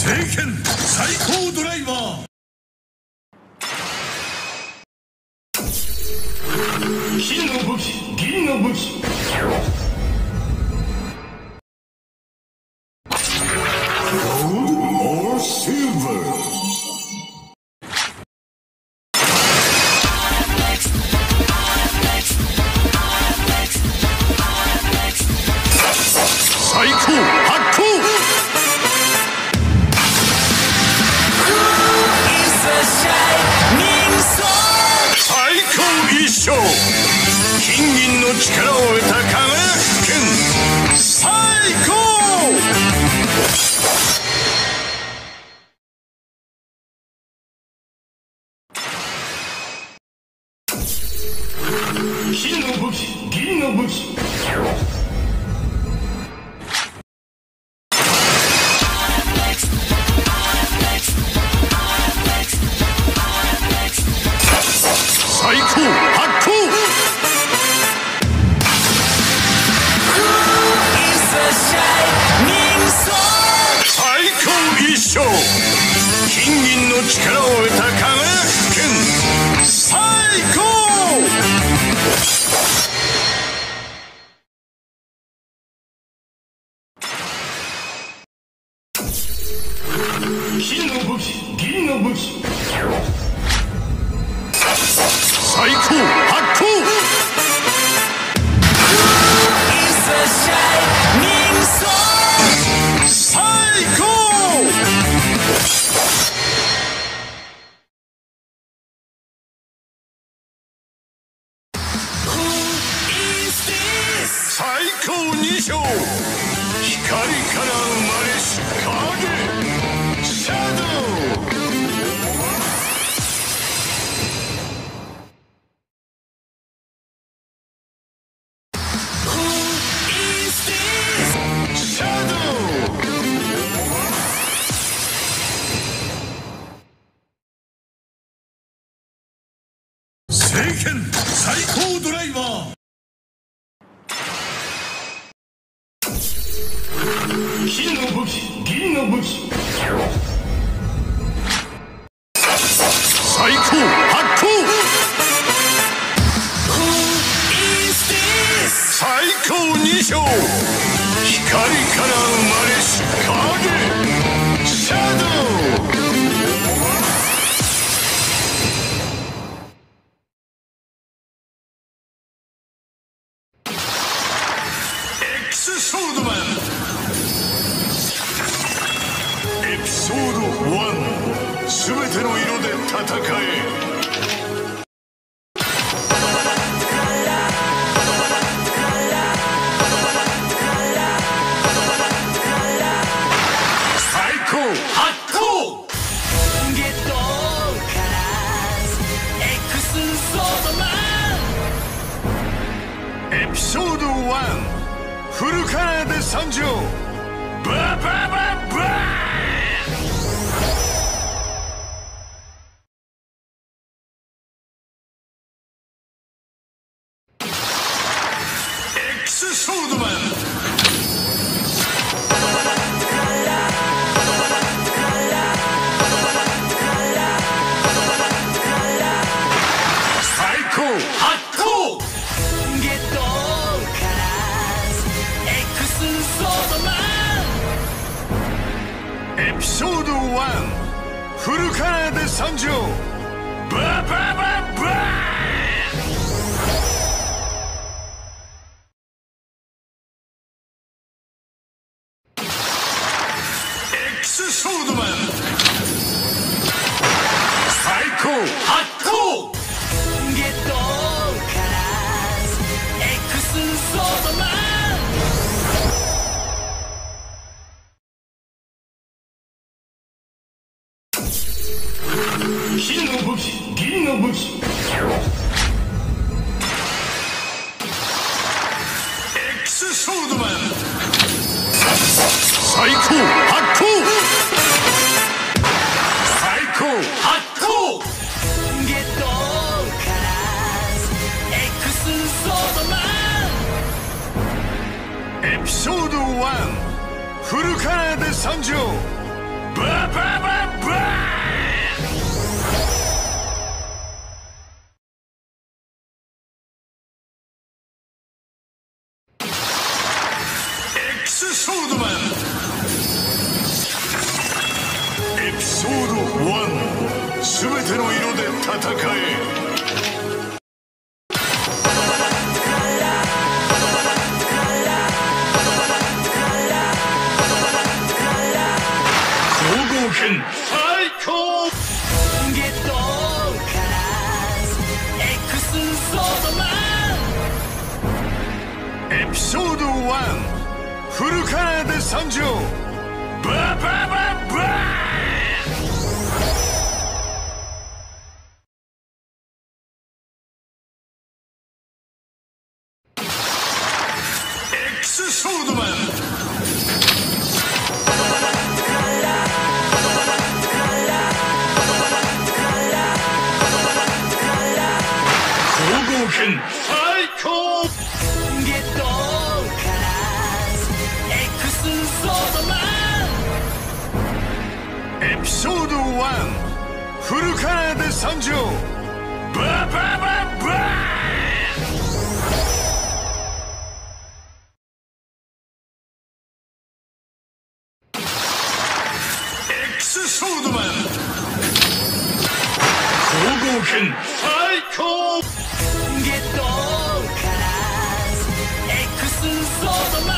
聖剣最高ドライバー。金の武器、銀の武器。Gold or silver? 最高発行。最高一勝。金銀の力を得た輝く剣最高。金の武器、銀の武器。最高発行。最高一勝。金銀の力を得た輝く剣最高。金の武器、銀の武器。最高発行。最高。最高二勝。光から生まれし影シャドウ。聖剣最高ドライバー。金の武器、銀の武器。最高発行。最高二勝。光から生まれし影シャドウ。ソードマンエピソード1。すべての色で戦え。最高発行。エピソード1。フルカラーで参上。ババババエクスソードマン。最高発行。エピソード1。フルカラーで参上。ババババエクスソードマン。最高発行。エクスソードマン。金の武器、銀の武器。エクスソードマン。最高発行。最高発行。エクスソードマン。エピソード1。フルカラーで参上。バえ。最高ゲットカラーズ X ソードマンエピソード1フルカラーで参上ババババーン X ソードマン最高ゲットカラーズ X ソードマンエピソード1フルカラーで参上ババババーン X ソードマン光合剣最高ゲットカラーズ X ソードマン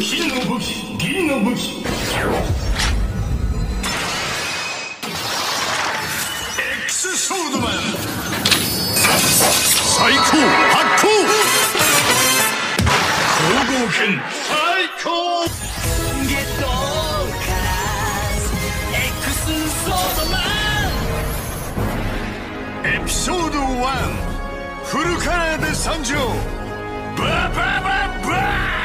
金の武器銀の武器 X ソードマン最高発光光合剣最高ゲットソードマンエピソード1フルカラーで参上ババババーン